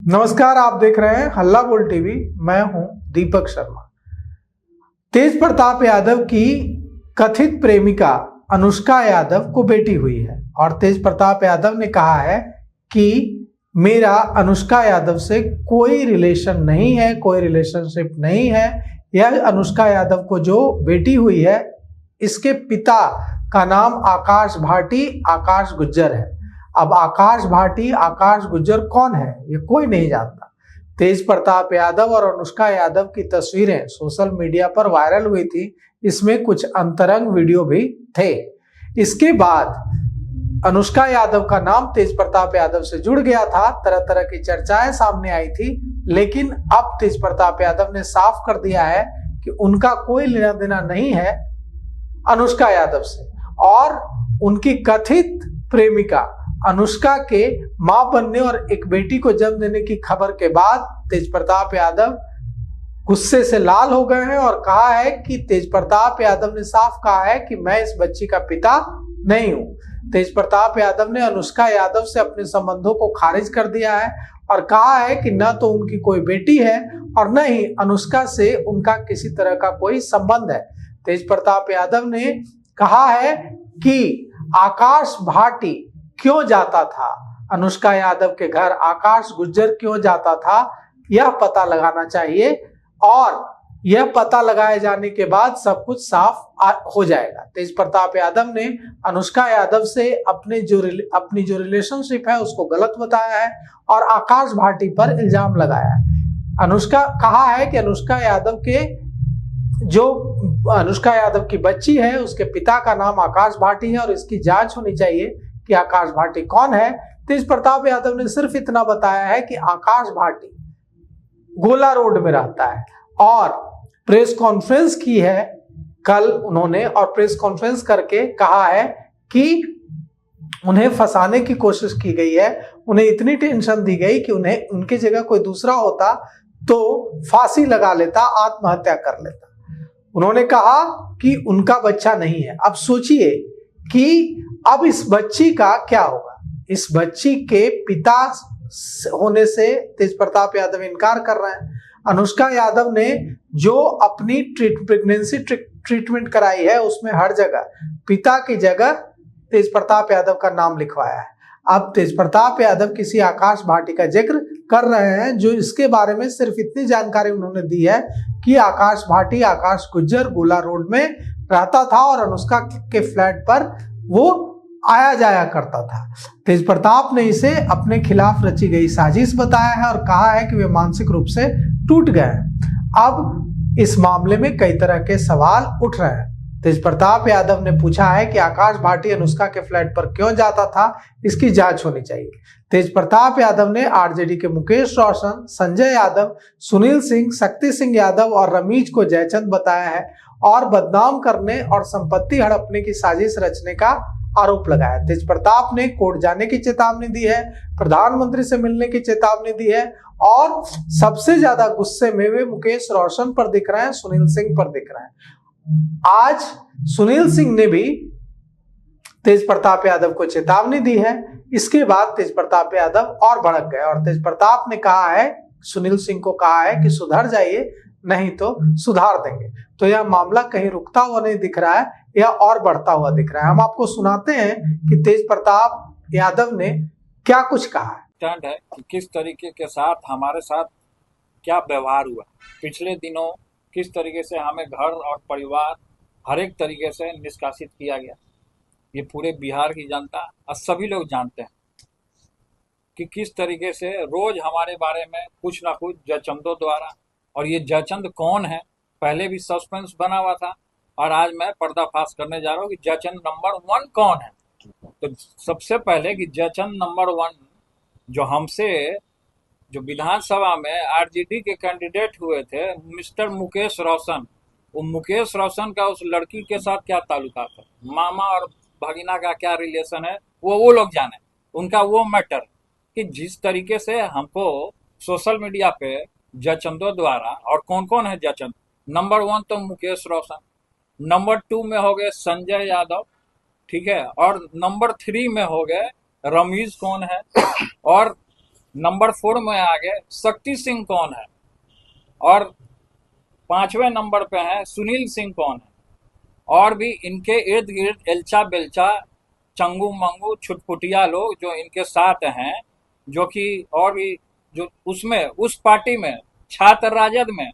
नमस्कार, आप देख रहे हैं हल्ला बोल टीवी। मैं हूं दीपक शर्मा। तेज प्रताप यादव की कथित प्रेमिका अनुष्का यादव को बेटी हुई है और तेज प्रताप यादव ने कहा है कि मेरा अनुष्का यादव से कोई रिलेशन नहीं है, कोई रिलेशनशिप नहीं है। यह अनुष्का यादव को जो बेटी हुई है, इसके पिता का नाम आकाश भाटी, आकाश गुज्जर है। अब आकाश भाटी, आकाश गुज्जर कौन है, ये कोई नहीं जानता। तेज प्रताप यादव और अनुष्का यादव की तस्वीरें सोशल मीडिया पर वायरल हुई थी। इसमें कुछ अंतरंग वीडियो भी थे। इसके बाद अनुष्का यादव का नाम तेज प्रताप यादव से जुड़ गया था। तरह तरह की चर्चाएं सामने आई थी, लेकिन अब तेज प्रताप यादव ने साफ कर दिया है कि उनका कोई लेना देना नहीं है अनुष्का यादव से। और उनकी कथित प्रेमिका अनुष्का के मां बनने और एक बेटी को जन्म देने की खबर के बाद तेज प्रताप यादव गुस्से से लाल हो गए हैं और कहा है कि तेज प्रताप यादव ने साफ कहा है कि मैं इस बच्ची का पिता नहीं हूं। तेज प्रताप यादव ने अनुष्का यादव से अपने संबंधों को खारिज कर दिया है और कहा है कि न तो उनकी कोई बेटी है और न ही अनुष्का से उनका किसी तरह का कोई संबंध है। तेज प्रताप यादव ने कहा है कि आकाश भाटी क्यों जाता था अनुष्का यादव के घर, आकाश गुज्जर क्यों जाता था, यह पता लगाना चाहिए और यह पता लगाए जाने के बाद सब कुछ साफ हो जाएगा। तेज प्रताप यादव ने अनुष्का यादव से अपनी जो रिलेशनशिप है उसको गलत बताया है और आकाश भाटी पर इल्जाम लगाया है। अनुष्का कहा है कि अनुष्का यादव की बच्ची है, उसके पिता का नाम आकाश भाटी है और इसकी जांच होनी चाहिए कि आकाश भाटी कौन है। तेज प्रताप यादव ने सिर्फ इतना बताया है कि आकाश भाटी गोला रोड में रहता है और प्रेस कॉन्फ्रेंस की है कल उन्होंने, और प्रेस कॉन्फ्रेंस करके कहा है कि उन्हें फंसाने की कोशिश की गई है। उन्हें इतनी टेंशन दी गई कि उन्हें उनकी जगह कोई दूसरा होता तो फांसी लगा लेता, आत्महत्या कर लेता। उन्होंने कहा कि उनका बच्चा नहीं है। अब सोचिए कि अब इस बच्ची का क्या होगा। इस बच्ची के पिता होने से तेज प्रताप यादव इनकार कर रहे हैं। अनुष्का यादव ने जो अपनी प्रेगनेंसी ट्रीटमेंट कराई है उसमें हर जगह पिता की जगह तेज प्रताप यादव का नाम लिखवाया है। अब तेज प्रताप यादव किसी आकाश भाटी का जिक्र कर रहे हैं, जो इसके बारे में सिर्फ इतनी जानकारी उन्होंने दी है कि आकाश भाटी, आकाश गुज्जर गोला रोड में रहता था और अनुष्का के फ्लैट पर वो आया जाया करता था। तेज प्रताप ने इसे अपने खिलाफ रची गई साजिश बताया है और कहा है कि वे मानसिक रूप से टूट गए हैं। अब इस मामले में कई तरह के सवाल उठ रहे हैं। तेज प्रताप यादव ने पूछा है कि आकाश भाटी अनुष्का के फ्लैट पर क्यों जाता था, इसकी जांच होनी चाहिए। तेज प्रताप यादव ने आरजेडी के मुकेश रोशन, संजय यादव, सुनील सिंह, शक्ति सिंह यादव और रमीज को जयचंद बताया है और बदनाम करने और संपत्ति हड़पने की साजिश रचने का आरोप लगाया। तेज प्रताप ने कोर्ट जाने की चेतावनी दी है, प्रधानमंत्री से मिलने की चेतावनी दी है और सबसे ज्यादा गुस्से में वे मुकेश रोशन पर दिख रहे हैं, सुनील सिंह पर दिख रहे हैं। आज सुनील सिंह ने भी तेज प्रताप यादव को चेतावनी दी है। इसके बाद तेज प्रताप यादव और भड़क गए और तेज प्रताप ने कहा है, सुनील सिंह को कहा है कि सुधर जाइए, नहीं तो सुधार देंगे। तो यह मामला कहीं रुकता हुआ नहीं दिख रहा है, यह और बढ़ता हुआ दिख रहा है। हम आपको सुनाते हैं कि तेज प्रताप यादव ने क्या कुछ कहा है। कि किस तरीके के साथ हमारे साथ क्या व्यवहार हुआ पिछले दिनों, किस तरीके से हमें घर और परिवार हर एक तरीके से निष्कासित किया गया। ये पूरे बिहार की जनता और सभी लोग जानते हैं कि किस तरीके से रोज हमारे बारे में कुछ ना कुछ जयचंदों द्वारा, और ये जयचंद कौन है पहले भी सस्पेंस बना हुआ था और आज मैं पर्दाफाश करने जा रहा हूँ कि जयचंद नंबर 1 कौन है। तो सबसे पहले कि जयचंद नंबर 1 जो विधानसभा में आरजेडी के कैंडिडेट हुए थे, मिस्टर मुकेश रोशन, वो मुकेश रोशन का उस लड़की के साथ क्या ताल्लुकात है, मामा और भगिना का क्या रिलेशन है, वो लोग जाने। उनका वो मैटर कि जिस तरीके से हमको सोशल मीडिया पे जयचंदों द्वारा, और कौन कौन है जयचंद, नंबर 1 तो मुकेश रोशन, नंबर 2 में हो गए संजय यादव, ठीक है, और नंबर 3 में हो गए रमीज कौन है, और नंबर 4 में आ गए शक्ति सिंह कौन है, और 5वें नंबर पे है सुनील सिंह कौन है। और भी इनके इर्द गिर्द एल्चा बेल्चा चंगू मंगू छुटपुटिया लोग जो इनके साथ हैं, जो कि और भी जो उसमें उस पार्टी में छात्र राजद में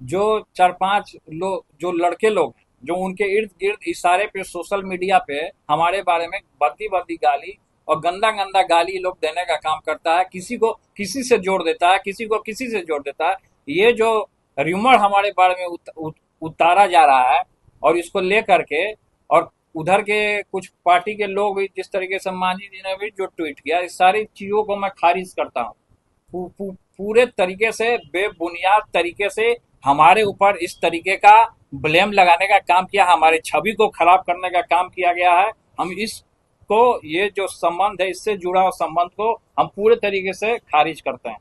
जो 4-5 लोग जो लड़के लोग हैं, जो उनके इर्द गिर्द इशारे पे सोशल मीडिया पे हमारे बारे में भद्दी भद्दी गाली और गंदा गंदा गाली लोग देने का काम करता है, किसी को किसी से जोड़ देता है, किसी को किसी से जोड़ देता है। ये जो र्यूमर हमारे बारे में उतारा जा रहा है, और इसको लेकर के और उधर के कुछ पार्टी के लोग भी जिस तरीके से मांझी जी ने भी जो ट्वीट किया, इस सारी चीजों को मैं खारिज करता हूँ। पूरे तरीके से बेबुनियाद तरीके से हमारे ऊपर इस तरीके का ब्लेम लगाने का काम किया, हमारी छवि को खराब करने का काम किया गया है। हम इसको, ये जो संबंध है, इससे जुड़ा हुआ संबंध को हम पूरे तरीके से खारिज करते हैं।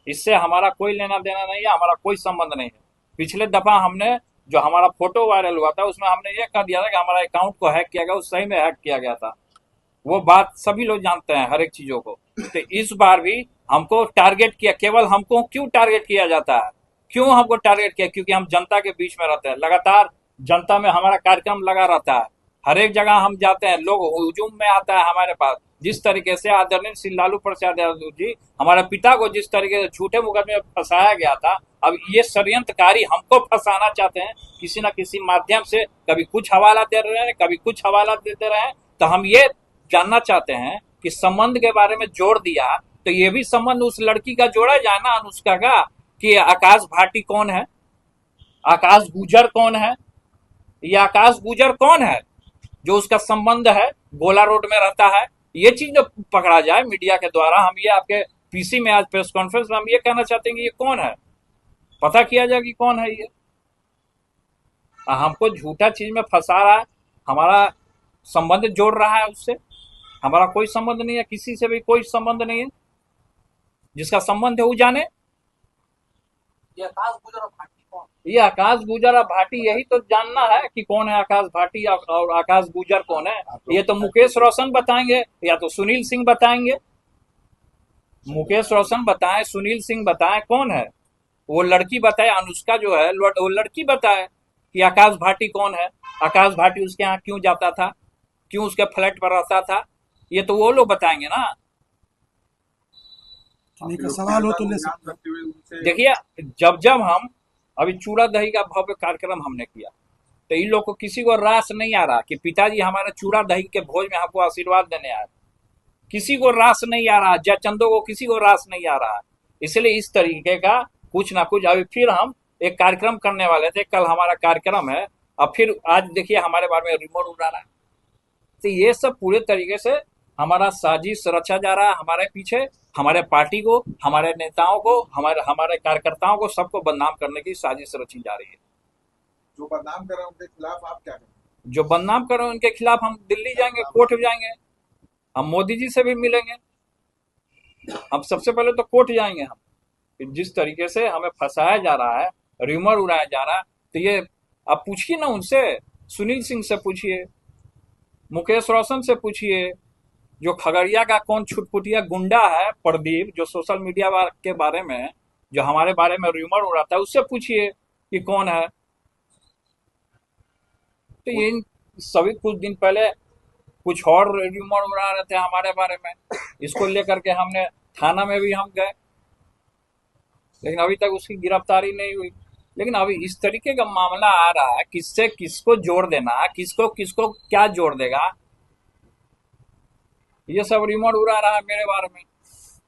इससे हमारा कोई लेना देना नहीं है, हमारा कोई संबंध नहीं है। पिछले दफा हमने जो हमारा फोटो वायरल हुआ था उसमें हमने ये कह दिया था कि हमारा अकाउंट को हैक किया गया, उस सही में हैक किया गया था। वो बात सभी लोग जानते हैं, हर एक चीजों को। तो इस बार भी हमको टारगेट किया, केवल हमको क्यों टारगेट किया जाता है, क्यों हमको टारगेट किया? क्योंकि हम जनता के बीच में रहते हैं, लगातार जनता में हमारा कार्यक्रम लगा रहता है, हर एक जगह हम जाते हैं, लोग हुजूम में आता है हमारे पास। जिस तरीके से आदरणीय श्री लालू प्रसाद यादव जी, हमारे पिता को जिस तरीके से झूठे मुकदमे में फंसाया गया था, अब ये षड्यंत्रकारी हमको फंसाना चाहते हैं किसी न किसी माध्यम से। कभी कुछ हवाला दे रहे हैं, कभी कुछ हवाला देते रहे हैं। तो हम ये जानना चाहते हैं कि संबंध के बारे में जोड़ दिया, तो ये भी संबंध उस लड़की का जोड़ा जाए ना, अनुष्का का, कि आकाश भाटी कौन है, आकाश गुजर कौन है, ये आकाश गुजर कौन है जो उसका संबंध है, गोला रोड में रहता है। ये चीज जो पकड़ा जाए मीडिया के द्वारा। हम ये आपके पीसी में आज प्रेस कॉन्फ्रेंस में हम ये कहना चाहते हैं कि ये कौन है, पता किया जाए कि कौन है ये। हमको झूठा चीज में फंसा रहा है, हमारा संबंध जोड़ रहा है उससे। हमारा कोई संबंध नहीं है, किसी से भी कोई संबंध नहीं है। जिसका संबंध है वो जाने। ये आकाश गुजर और भाटी कौन? ये आकाश गुजर और भाटी, यही तो जानना है कि कौन है आकाश भाटी और आकाश गुजर कौन है। ये तो मुकेश रोशन बताएंगे या तो सुनील सिंह बताएंगे। मुकेश रोशन बताएं, सुनील सिंह बताएं, कौन है वो लड़की बताए, अनुष्का जो है वो लड़की बताए कि आकाश भाटी कौन है। आकाश भाटी उसके यहाँ क्यों जाता था, क्यों उसके फ्लैट पर रहता था, ये तो वो लोग बताएंगे ना। का सवाल हो तो ले सकते। देखिए, जब हम अभी चूड़ा दही का भव्य कार्यक्रम हमने किया, तो इन लोग को किसी को रास नहीं आ रहा कि पिताजी हमारे चूड़ा दही के भोज में आपको आशीर्वाद देने आए। किसी को रास नहीं आ रहा, जयचंदो को किसी को रास नहीं आ रहा। इसलिए इस तरीके का कुछ ना कुछ अभी फिर हम एक कार्यक्रम करने वाले थे, कल हमारा कार्यक्रम है, अब फिर आज देखिए हमारे बारे में रिमोट उड़ा रहा है। तो ये सब पूरे तरीके से हमारा साजिश रचा जा रहा है हमारे पीछे, हमारे पार्टी को, हमारे नेताओं को, हमारे कार्यकर्ताओं को, सबको बदनाम करने की साजिश रची जा रही है। जो बदनाम कर रहे हैं उनके खिलाफ आप क्या करेंगे? जो बदनाम कर रहे हैं उनके खिलाफ हम दिल्ली जाएंगे, कोर्ट जाएंगे, हम मोदी जी से भी मिलेंगे। हम सबसे पहले तो कोर्ट जाएंगे हम। जिस तरीके से हमें फंसाया जा रहा है, र्यूमर उड़ाया जा रहा है, तो ये आप पूछिए ना उनसे, सुनील सिंह से पूछिए, मुकेश रोशन से पूछिए, जो खगड़िया का कौन छुटपुटिया गुंडा है प्रदीप, जो सोशल मीडिया के बारे में, जो हमारे बारे में र्यूमर उड़ाता है, उससे पूछिए कि कौन है। तो ये सभी कुछ दिन पहले कुछ और र्यूमर उड़ा रहे थे हमारे बारे में, इसको लेकर के हमने थाना में भी हम गए, लेकिन अभी तक उसकी गिरफ्तारी नहीं हुई। लेकिन अभी इस तरीके का मामला आ रहा है, किससे किसको जोड़ देना, किसको किसको क्या जोड़ देगा, ये सब रिमोट उड़ा रहा है मेरे बारे में।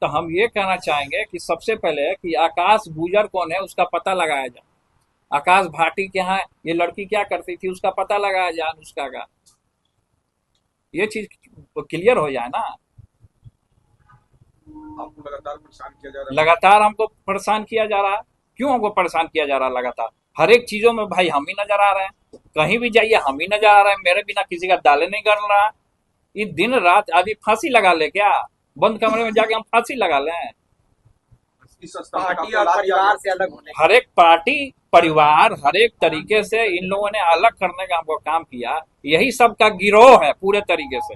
तो हम ये कहना चाहेंगे कि सबसे पहले कि आकाश गुजर कौन है उसका पता लगाया जाए। आकाश भाटी के यहाँ ये लड़की क्या करती थी उसका पता लगाया जाए, अनुष्का का, ये चीज क्लियर हो जाए ना। आपको लगातार परेशान किया जा रहा है। लगातार हमको परेशान किया जा रहा है। क्यों हमको परेशान किया जा रहा है लगातार? हर एक चीजों में भाई हम ही नजर आ रहे हैं, कहीं भी जाइए हम ही नजर आ रहे हैं, मेरे बिना किसी का दाले नहीं कर रहा। ये दिन रात अभी फांसी लगा ले क्या, बंद कमरे में जाके हम फांसी लगा लें? पार्टी और परिवार से अलग होने, हर एक पार्टी परिवार हर एक तरीके से इन लोगों ने अलग करने का हमको काम किया। यही सबका गिरोह है पूरे तरीके से,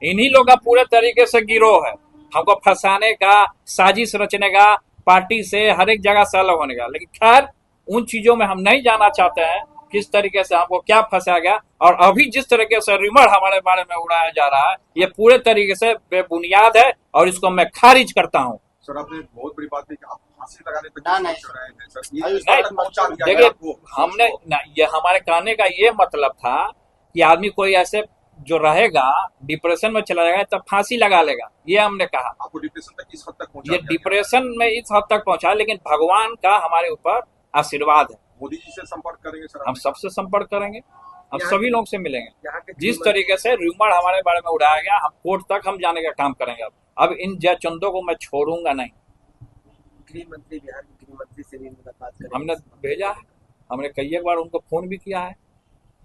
इन्हीं लोग का पूरे तरीके से गिरोह है। हमको फंसाने का, साजिश रचने का, पार्टी से हर एक जगह से अलग होने का। लेकिन खैर उन चीजों में हम नहीं जाना चाहते हैं किस तरीके से हमको क्या फंसाया गया। और अभी जिस तरीके से रिमर हमारे बारे में उड़ाया जा रहा है ये पूरे तरीके से बेबुनियाद है और इसको मैं खारिज करता हूँ। सर आपने बहुत बड़ी बात है कि आप फांसी लगाने तक ना, नहीं। सोच रहे हैं सर, नहीं, ये स्तर तक पहुंचा दिया गया देखिए आपको। हमने ये हमारे कहने का ये मतलब था कि आदमी कोई ऐसे जो रहेगा डिप्रेशन में चला जाएगा तब फांसी लगा लेगा, ये हमने कहा। आपको डिप्रेशन तक इस हद तक पहुंचा ये दिया गया। डिप्रेशन में इस हद तक पहुंचा, लेकिन भगवान का हमारे ऊपर आशीर्वाद है। मोदी जी से संपर्क करेंगे सर हम सबसे संपर्क करेंगे, हम यहाँ सभी लोग से मिलेंगे। यहाँ के जिस तरीके से रूमर हमारे बारे में उड़ाया गया हम कोर्ट तक हम जाने का काम करेंगे। अब इन जयचंदों को मैं छोड़ूंगा नहीं। गृह मंत्री, बिहार के गृह मंत्री से भी मुलाकात करेंगे। हमने भेजा है, हमने कई एक बार उनको फोन भी किया है,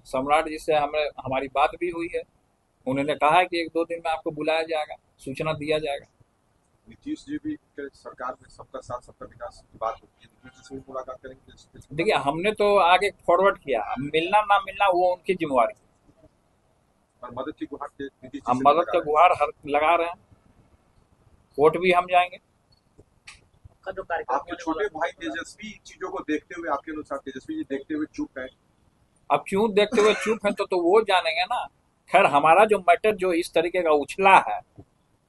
सम्राट जी से हमारी बात भी हुई है। उन्होंने कहा है कि 1-2 दिन में आपको बुलाया जाएगा, सूचना दिया जाएगा। नीतीश जी भी के सरकार में सबका साथ सबका विकास की बात होती है, नीतीश जी से भी मुलाकात करेंगे। देखिए हमने तो आगे फॉरवर्ड किया, अब मिलना ना मिलना वो उनकी जिम्मेवारी। और मदद की गुहार के नीतीश जी हम से मदद का गुहार लगा रहे हैं, कोर्ट भी हम जाएंगे। आपके छोटे भाई तेजस्वी चीजों को देखते हुए, आपके अनुसार तेजस्वी जी देखते हुए चुप है। अब क्यों देखते हुए चुप है तो वो जानेंगे ना। खैर हमारा जो मैटर जो इस तरीके का उछला है,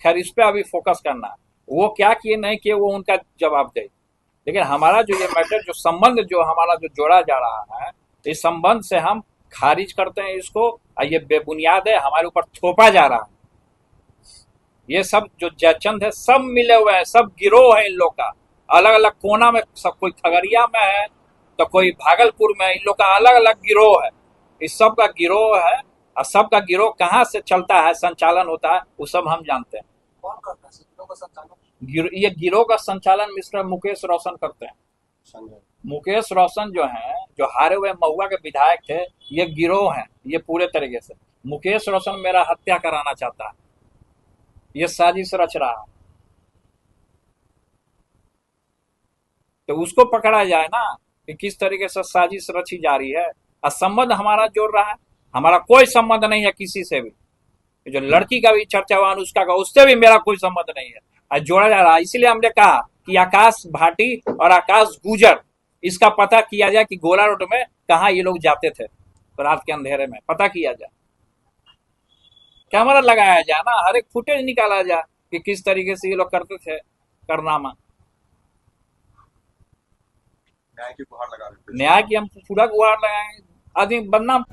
खैर इस पे अभी फोकस करना है। वो क्या किए नहीं किए वो उनका जवाब दे। लेकिन हमारा जो ये मैटर जो संबंध जो हमारा जो जोड़ा जा रहा है, इस संबंध से हम खारिज करते हैं इसको। और ये बेबुनियाद है, हमारे ऊपर थोपा जा रहा है। ये सब जो जयचंद है सब मिले हुए हैं, सब गिरोह है इन लोग का, अलग अलग कोना में। सब कोई खगड़िया में है तो कोई भागलपुर में, इन लोग का अलग अलग गिरोह है। इस सब का गिरोह है और सबका गिरोह कहाँ से चलता है, संचालन होता है, वो सब हम जानते हैं। कौन करता है गिरोह का संचालन? ये गिरोह का संचालन मिस्टर मुकेश रोशन करते हैं। मुकेश रोशन जो है, जो हारे हुए महुआ के विधायक थे, ये गिरोह हैं ये पूरे तरीके से। मुकेश रोशन मेरा हत्या कराना चाहता है, ये साजिश रच रहा है। तो उसको पकड़ा जाए ना कि किस तरीके से साजिश रची जा रही है। और संबंध हमारा जोड़ रहा है, हमारा कोई संबंध नहीं है किसी से भी। जो लड़की का भी चर्चा हुआ अनुष्का का, उससे भी मेरा कोई संबंध नहीं है और जोड़ा जा रहा है। इसीलिए हमने कहा कि आकाश भाटी और आकाश गुजर, इसका पता किया जाए कि गोला रोड में कहाँ ये लोग जाते थे, तो रात के अंधेरे में पता किया जाए, कैमरा लगाया जाए ना, हर एक फुटेज निकाला जाए कि किस तरीके से ये लोग करते थे कारनामा। न्याय की गुहार लगा रहे थे। न्याय की हम पूरा गुहार लगाएंगे। आदमी बदनाम